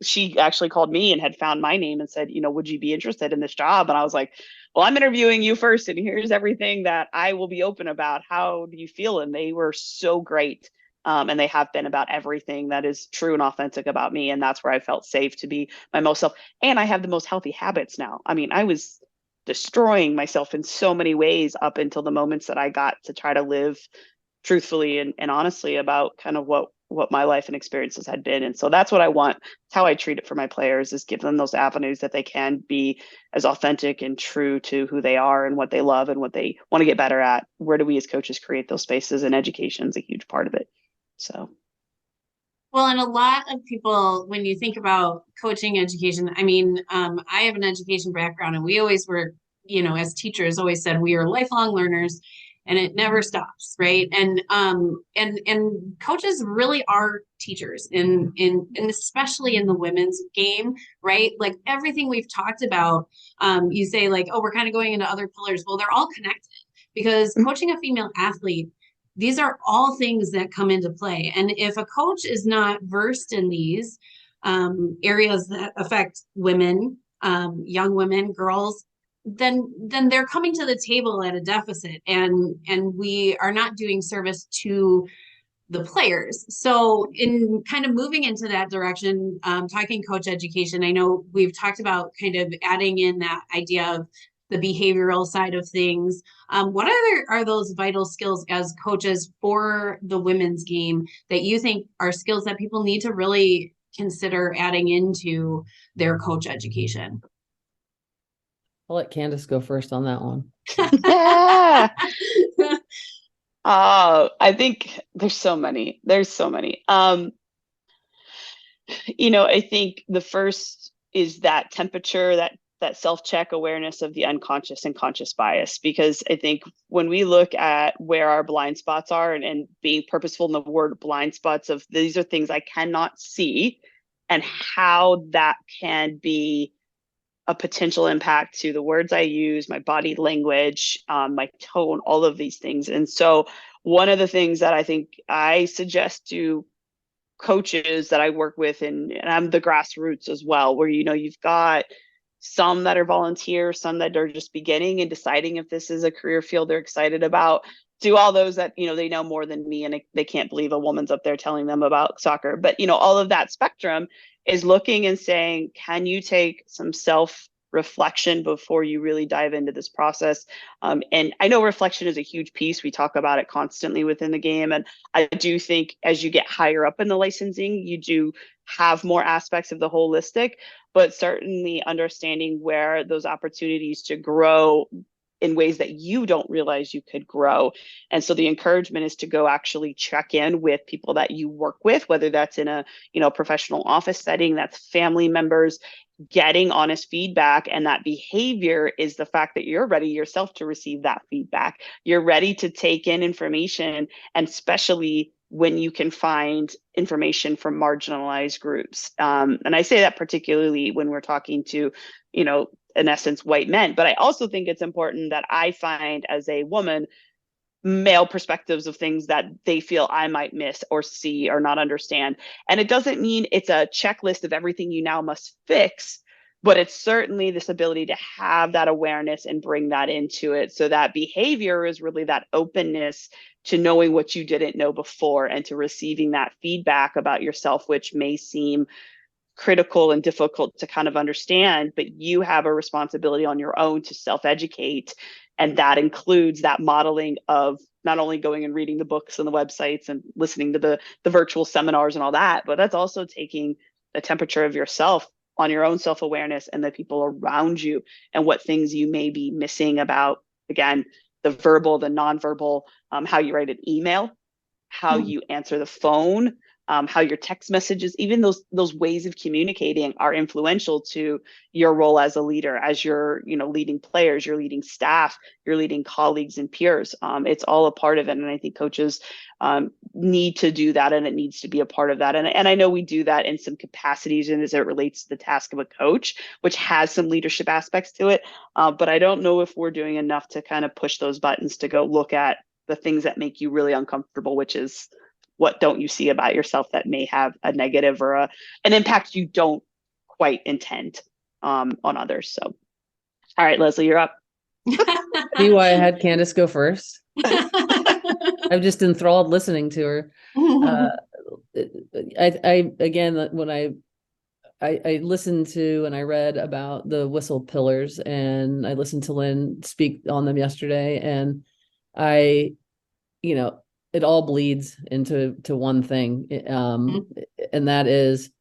she actually called me and had found my name and said, would you be interested in this job? And I was like, well, I'm interviewing you first, and here's everything that I will be open about. How do you feel? And they were so great. And they have been about everything that is true and authentic about me. And that's where I felt safe to be my most self. And I have the most healthy habits now. I mean, I was destroying myself in so many ways up until the moments that I got to try to live truthfully and honestly about kind of what my life and experiences had been. And so that's what I want. It's how I treat it for my players, is give them those avenues that they can be as authentic and true to who they are and what they love and what they want to get better at. Where do we as coaches create those spaces? And education is a huge part of it. So. Well, and a lot of people, when you think about coaching education, I mean, I have an education background, and we always were, as teachers always said, we are lifelong learners, and it never stops, right? And coaches really are teachers and especially in the women's game, right? Like everything we've talked about, you say like, oh, we're kind of going into other pillars. Well, they're all connected, because coaching a female athlete, these are all things that come into play. And if a coach is not versed in these areas that affect women, young women, girls, then they're coming to the table at a deficit, and we are not doing service to the players. So in kind of moving into that direction, talking coach education, I know we've talked about kind of adding in that idea of the behavioral side of things. What are those vital skills as coaches for the women's game that you think are skills that people need to really consider adding into their coach education? I'll let Candice go first on that one. Yeah. I think there's so many. I think the first is that temperature, that self-check awareness of the unconscious and conscious bias, because I think when we look at where our blind spots are and being purposeful in the word blind spots of these are things I cannot see, and how that can be a potential impact to the words I use, my body language, my tone, all of these things. And so one of the things that I think I suggest to coaches that I work with, and I'm the grassroots as well, where, you've got some that are volunteer, some that are just beginning and deciding if this is a career field they're excited about, to all those that, they know more than me and they can't believe a woman's up there telling them about soccer. But, all of that spectrum is looking and saying, can you take some self-reflection before you really dive into this process? And I know reflection is a huge piece. We talk about it constantly within the game. And I do think as you get higher up in the licensing, you do have more aspects of the holistic, but certainly understanding where those opportunities to grow in ways that you don't realize you could grow. And so the encouragement is to go actually check in with people that you work with, whether that's in a, professional office setting, that's family members, getting honest feedback. And that behavior is the fact that you're ready yourself to receive that feedback. You're ready to take in information, and especially when you can find information from marginalized groups. And I say that particularly when we're talking to, in essence, white men. But I also think it's important that I find, as a woman, male perspectives of things that they feel I might miss or see or not understand. And it doesn't mean it's a checklist of everything you now must fix, but it's certainly this ability to have that awareness and bring that into it. So that behavior is really that openness to knowing what you didn't know before, and to receiving that feedback about yourself, which may seem critical and difficult to kind of understand, but you have a responsibility on your own to self-educate And that includes that modeling of not only going and reading the books and the websites and listening to the virtual seminars and all that, but that's also taking the temperature of yourself on your own self-awareness and the people around you and what things you may be missing about, again, the verbal, the nonverbal, how you write an email, how you answer the phone, how your text messages, even those ways of communicating are influential to your role as a leader, as you're, leading players, you're leading staff, you're leading colleagues and peers. It's all a part of it. And I think coaches need to do that, and it needs to be a part of that. And I know we do that in some capacities and as it relates to the task of a coach, which has some leadership aspects to it. But I don't know if we're doing enough to kind of push those buttons to go look at the things that make you really uncomfortable, which is what don't you see about yourself that may have a negative or an impact you don't quite intend on others. So, all right, Leslie, you're up. See why I had Candice go first? I'm just enthralled listening to her. I again, when I listened to and I read about the WISL pillars, and I listened to Lynn speak on them yesterday, and it all bleeds into one thing. And that is,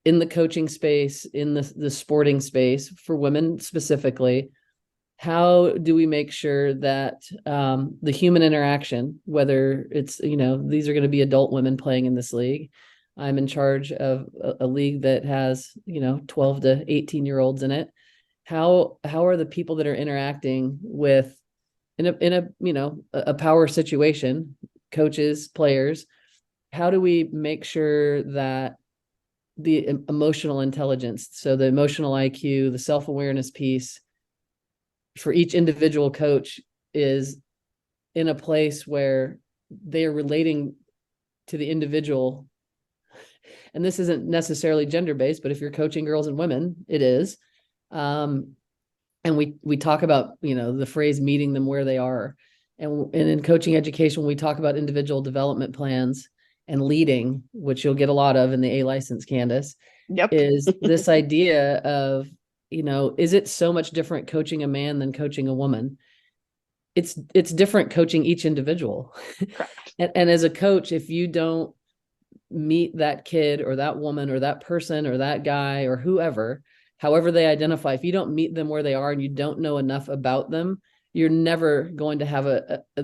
in the coaching space, in the sporting space for women specifically, how do we make sure that the human interaction, whether it's, these are going to be adult women playing in this league. I'm in charge of a league that has, 12 to 18-year-olds in it. How are the people that are interacting with, in a power situation, coaches, players, how do we make sure that the emotional intelligence, so the emotional IQ, the self-awareness piece for each individual coach is in a place where they are relating to the individual? And this isn't necessarily gender-based, but if you're coaching girls and women, it is. And we talk about, the phrase meeting them where they are. And in coaching education, we talk about individual development plans and leading, which you'll get a lot of in the A license, Candice. Yep. Is this idea of, is it so much different coaching a man than coaching a woman? It's different coaching each individual. Correct. And as a coach, if you don't meet that kid or that woman or that person or that guy or whoever, however they identify, if you don't meet them where they are and you don't know enough about them, you're never going to have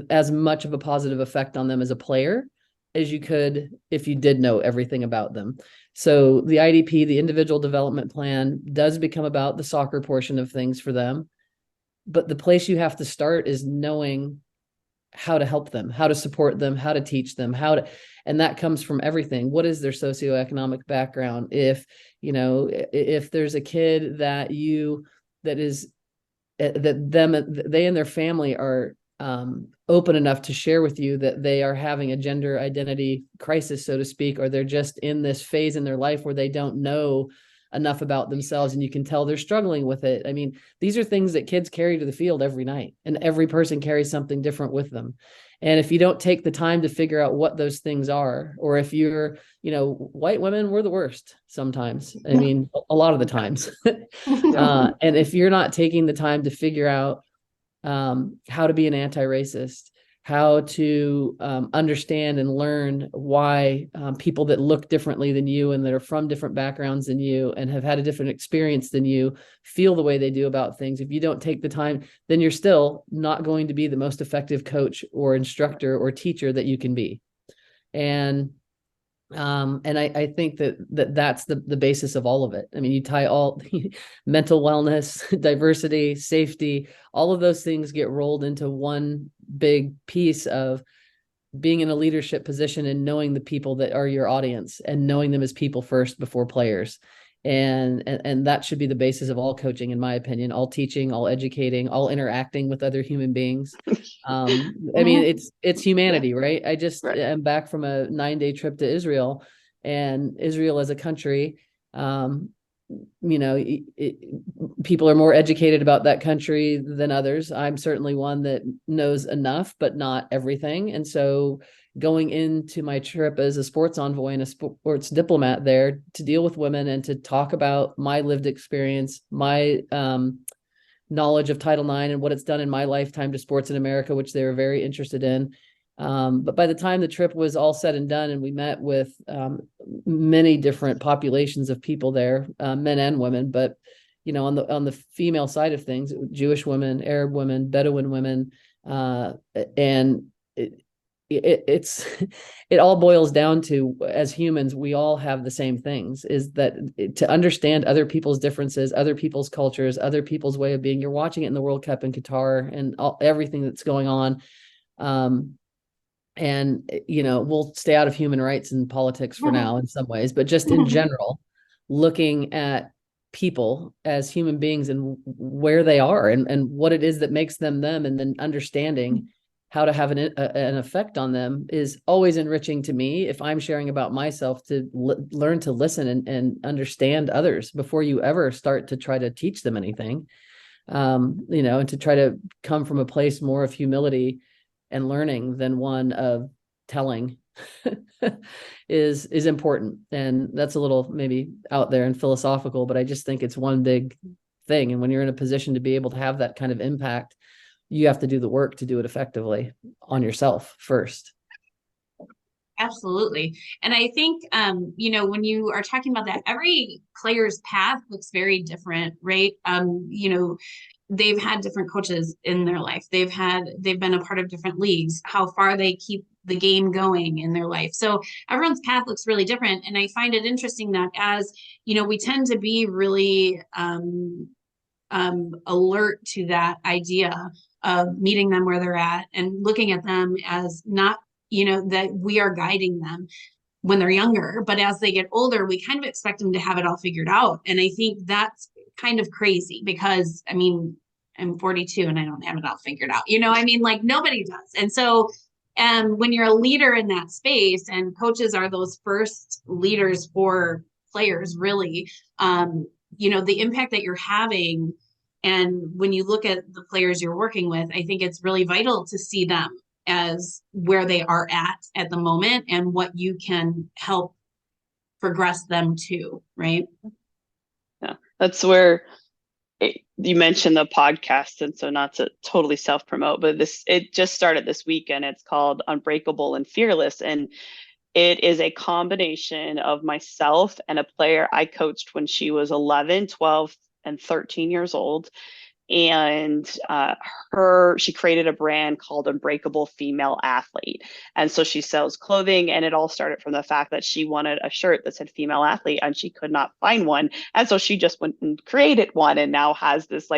as much of a positive effect on them as a player as you could if you did know everything about them. So the IDP, the individual development plan, does become about the soccer portion of things for them. But the place you have to start is knowing how to help them, how to support them, how to teach them, and that comes from everything. What is their socioeconomic background? If there's a kid that they and their family are open enough to share with you that they are having a gender identity crisis, so to speak, or they're just in this phase in their life where they don't know enough about themselves and you can tell they're struggling with it. I mean, these are things that kids carry to the field every night, and every person carries something different with them. And if you don't take the time to figure out what those things are, or if you're, white women, we're the worst sometimes. I mean, a lot of the times. And if you're not taking the time to figure out how to be an anti-racist, how to understand and learn why people that look differently than you and that are from different backgrounds than you and have had a different experience than you feel the way they do about things. If you don't take the time, then you're still not going to be the most effective coach or instructor or teacher that you can be. And I think that's the basis of all of it. I mean, you tie all mental wellness, diversity, safety, all of those things get rolled into one big piece of being in a leadership position and knowing the people that are your audience and knowing them as people first before players. And that should be the basis of all coaching, in my opinion, all teaching, all educating, all interacting with other human beings. I mean, it's humanity, right? I just am back from a 9-day trip to Israel, and Israel as a country, people are more educated about that country than others. I'm certainly one that knows enough, but not everything. And so going into my trip as a sports envoy and a sports diplomat there to deal with women and to talk about my lived experience, my knowledge of Title IX and what it's done in my lifetime to sports in America, which they were very interested in. But by the time the trip was all said and done, and we met with many different populations of people there, men and women, but on the female side of things, Jewish women, Arab women, Bedouin women, and it all boils down to, as humans, we all have the same things, is that to understand other people's differences, other people's cultures, other people's way of being. You're watching it in the World Cup in Qatar and everything that's going on. And, we'll stay out of human rights and politics for now in some ways, but just in general, looking at people as human beings and where they are and what it is that makes them them, and then understanding how to have an effect on them is always enriching to me. If I'm sharing about myself, to learn to listen and understand others before you ever start to try to teach them anything, and to try to come from a place more of humility and learning than one of telling is important. And that's a little maybe out there and philosophical, but I just think it's one big thing. And when you're in a position to be able to have that kind of impact, you have to do the work to do it effectively on yourself first. Absolutely. And I think, when you are talking about that, every player's path looks very different, right? They've had different coaches in their life. They've been a part of different leagues, how far they keep the game going in their life. So everyone's path looks really different. And I find it interesting that as, we tend to be really alert to that idea of meeting them where they're at and looking at them as not, that we are guiding them when they're younger, but as they get older, we kind of expect them to have it all figured out. And I think that's kind of crazy because, I'm 42 and I don't have it all figured out. Nobody does. And so when you're a leader in that space, and coaches are those first leaders for players, really, the impact that you're having. And when you look at the players you're working with, I think it's really vital to see them as where they are at the moment and what you can help progress them to, right? Yeah, that's where you mentioned the podcast, and so not to totally self-promote, but it just started this weekend. It's called Unbreakable and Fearless, and it is a combination of myself and a player I coached when she was 11, 12, and 13 years old. And she created a brand called Unbreakable Female Athlete. And so she sells clothing, and it all started from the fact that she wanted a shirt that said female athlete and she could not find one. And so she just went and created one, and now has this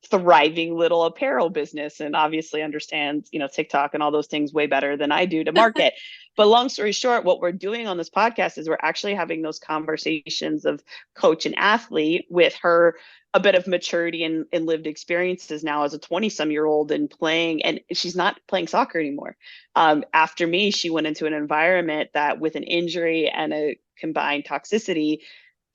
thriving little apparel business, and obviously understands, TikTok and all those things way better than I do to market. But long story short, what we're doing on this podcast is we're actually having those conversations of coach and athlete with her a bit of maturity and lived experiences now as a 20-some-year-old and playing, and she's not playing soccer anymore. After me, she went into an environment that, with an injury and a combined toxicity,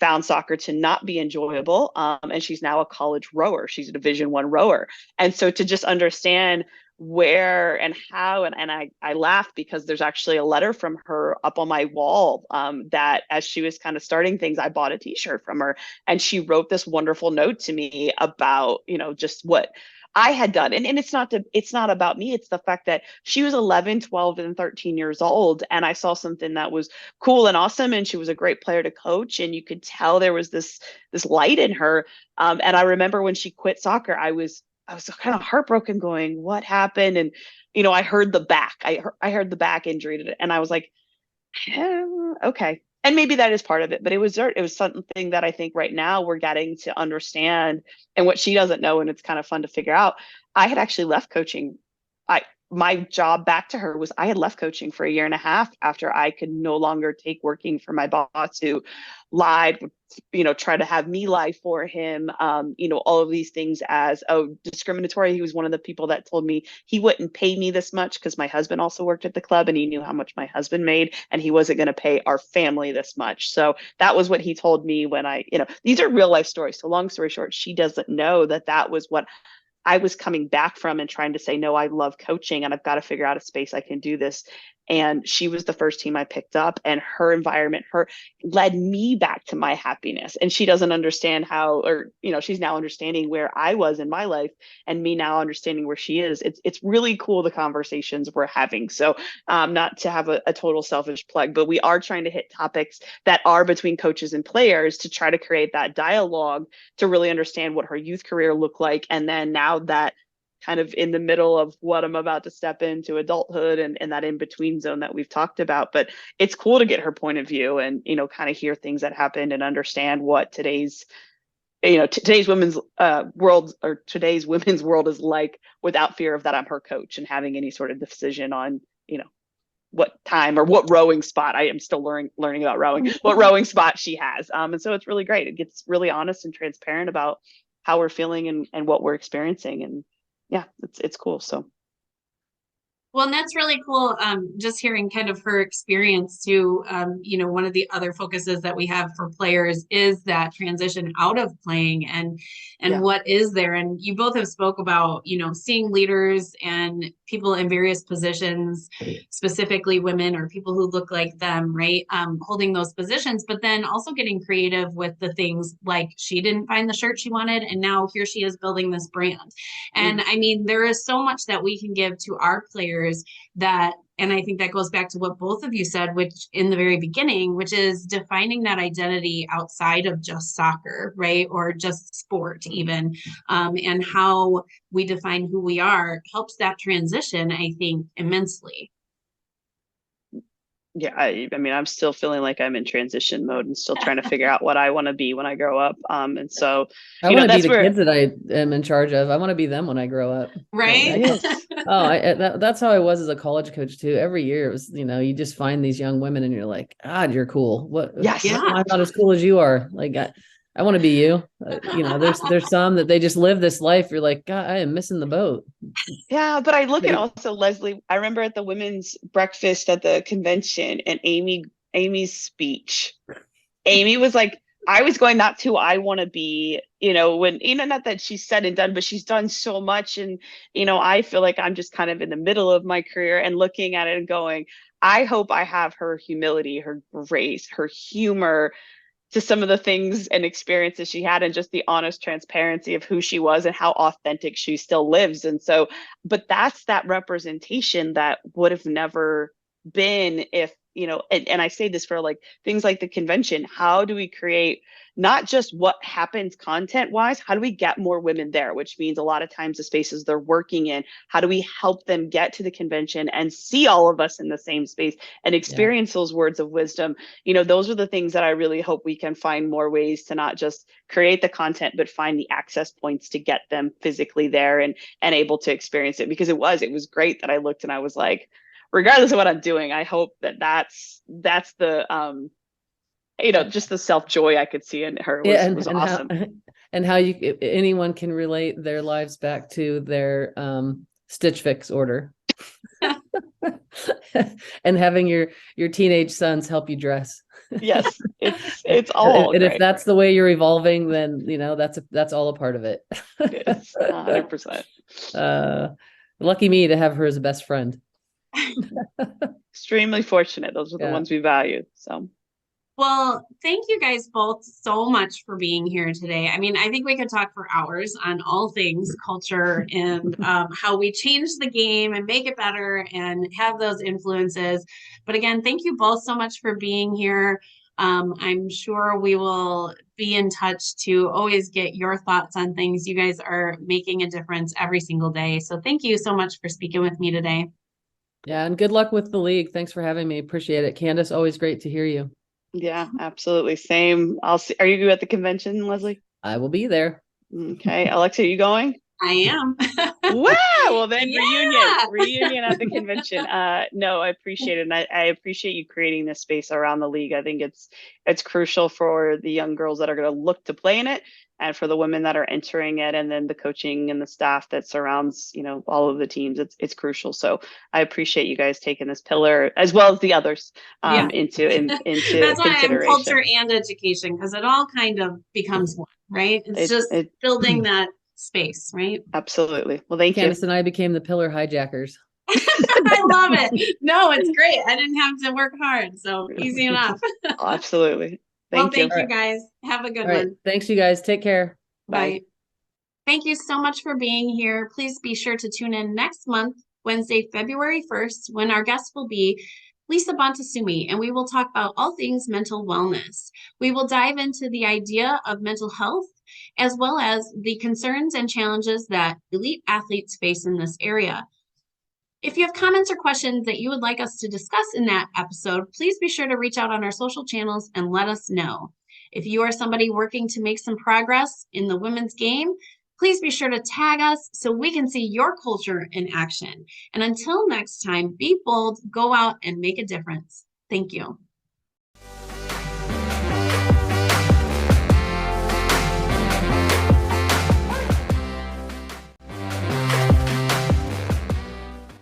found soccer to not be enjoyable. And she's now a college rower. She's a Division I rower. And so to just understand where and how, and I laugh because there's actually a letter from her up on my wall that as she was kind of starting things, I bought a t-shirt from her, and she wrote this wonderful note to me about, just what I had done. And it's not about me. It's the fact that she was 11, 12, and 13 years old. And I saw something that was cool and awesome. And she was a great player to coach. And you could tell there was this light in her. And I remember when she quit soccer, I was kind of heartbroken, going, what happened? And, I heard the back, I heard the back injury, and I was like, okay. And maybe that is part of it, but it was something that I think right now we're getting to understand, and what she doesn't know. And it's kind of fun to figure out. I had actually left coaching. My job back to her was, I had left coaching for 1.5 years after I could no longer take working for my boss, who lied, try to have me lie for him, all of these things as discriminatory. He was one of the people that told me he wouldn't pay me this much because my husband also worked at the club, and he knew how much my husband made, and he wasn't going to pay our family this much. So that was what he told me when these are real life stories. So long story short, she doesn't know that was what I was coming back from, and trying to say, no, I love coaching, and I've got to figure out a space I can do this. And she was the first team I picked up, and her environment, her led me back to my happiness. And she doesn't understand how, or, she's now understanding where I was in my life, and me now understanding where she is. It's really cool, the conversations we're having. So not to have a total selfish plug, but we are trying to hit topics that are between coaches and players to try to create that dialogue to really understand what her youth career looked like. And then now that kind of in the middle of what I'm about to step into adulthood and that in-between zone that we've talked about. But it's cool to get her point of view and, kind of hear things that happened and understand what today's women's world, or today's women's world, is like, without fear of that I'm her coach and having any sort of decision on, what time or what rowing spot. I am still learning about rowing, what rowing spot she has. And so it's really great. It gets really honest and transparent about how we're feeling and what we're experiencing. And yeah, it's cool. So. Well, and that's really cool. Just hearing kind of her experience too. One of the other focuses that we have for players is that transition out of playing and what is there. And you both have spoke about, seeing leaders and people in various positions, specifically women or people who look like them, right? Holding those positions, but then also getting creative with the things like she didn't find the shirt she wanted, and now here she is building this brand. And I mean, there is so much that we can give to our players that, and I think that goes back to what both of you said, which in the very beginning, which is defining that identity outside of just soccer, right? Or just sport even, and how we define who we are helps that transition, I think, immensely. Yeah, I mean, I'm still feeling like I'm in transition mode and still trying to figure out what I want to be when I grow up. And so, I want to be the kids that I am in charge of. I want to be them when I grow up. Right. That's how I was as a college coach too. Every year it was, you just find these young women and you're like, God, you're cool. What? Yes. Yeah. I'm not as cool as you are. Like, I want to be you. There's some that they just live this life. You're like, God, I am missing the boat. Yeah, but I look at also Leslie. I remember at the women's breakfast at the convention, and Amy's speech. Amy was like, I was going, not to I want to be, when, not that she's said and done, but she's done so much. And, I feel like I'm just kind of in the middle of my career and looking at it and going, I hope I have her humility, her grace, her humor to some of the things and experiences she had, and just the honest transparency of who she was and how authentic she still lives. And so, but that's that representation that would have never been if, and I say this for like things like the convention. How do we create not just what happens content wise, how do we get more women there, which means a lot of times the spaces they're working in, how do we help them get to the convention and see all of us in the same space and experience those words of wisdom? Those are the things that I really hope we can find more ways to not just create the content, but find the access points to get them physically there and able to experience it. Because it was great that I looked and I was like, regardless of what I'm doing, I hope that's the just the self-joy I could see in her was awesome. How anyone can relate their lives back to their Stitch Fix order. And having your teenage sons help you dress. Yes, it's all and if that's the way you're evolving, then that's all a part of it. Yes, 100%. Lucky me to have her as a best friend. Extremely fortunate. Those are the ones we value. So, well, thank you guys both so much for being here today. I mean, I think we could talk for hours on all things culture and how we change the game and make it better and have those influences. But again, thank you both so much for being here. I'm sure we will be in touch to always get your thoughts on things. You guys are making a difference every single day. So thank you so much for speaking with me today. Yeah, and good luck with the league. Thanks for having me. Appreciate it. Candice, always great to hear you. Yeah, absolutely. Same. I'll see. Are you at the convention, Leslie? I will be there. Okay. Alexa, are you going? I am. Wow. Well, then reunion at the convention. No, I appreciate it. And I appreciate you creating this space around the league. I think it's crucial for the young girls that are going to look to play in it, and for the women that are entering it, and then the coaching and the staff that surrounds, all of the teams. It's crucial. So I appreciate you guys taking this pillar as well as the others into That's why I'm culture and education, because it all kind of becomes one, right? It's just building that space, right? Absolutely. Well, thank you. Candice and I became the pillar hijackers. I love it. No, it's great. I didn't have to work hard, so easy enough. Absolutely. Well, Thank you. thank you guys. Have a good All right. one. Thanks, you guys. Take care. Bye. Thank you so much for being here. Please be sure to tune in next month, Wednesday, February 1st, when our guest will be Lisa Bontasumi, and we will talk about all things mental wellness. We will dive into the idea of mental health, as well as the concerns and challenges that elite athletes face in this area. If you have comments or questions that you would like us to discuss in that episode, please be sure to reach out on our social channels and let us know. If you are somebody working to make some progress in the women's game, please be sure to tag us so we can see your culture in action. And until next time, be bold, go out and make a difference. Thank you.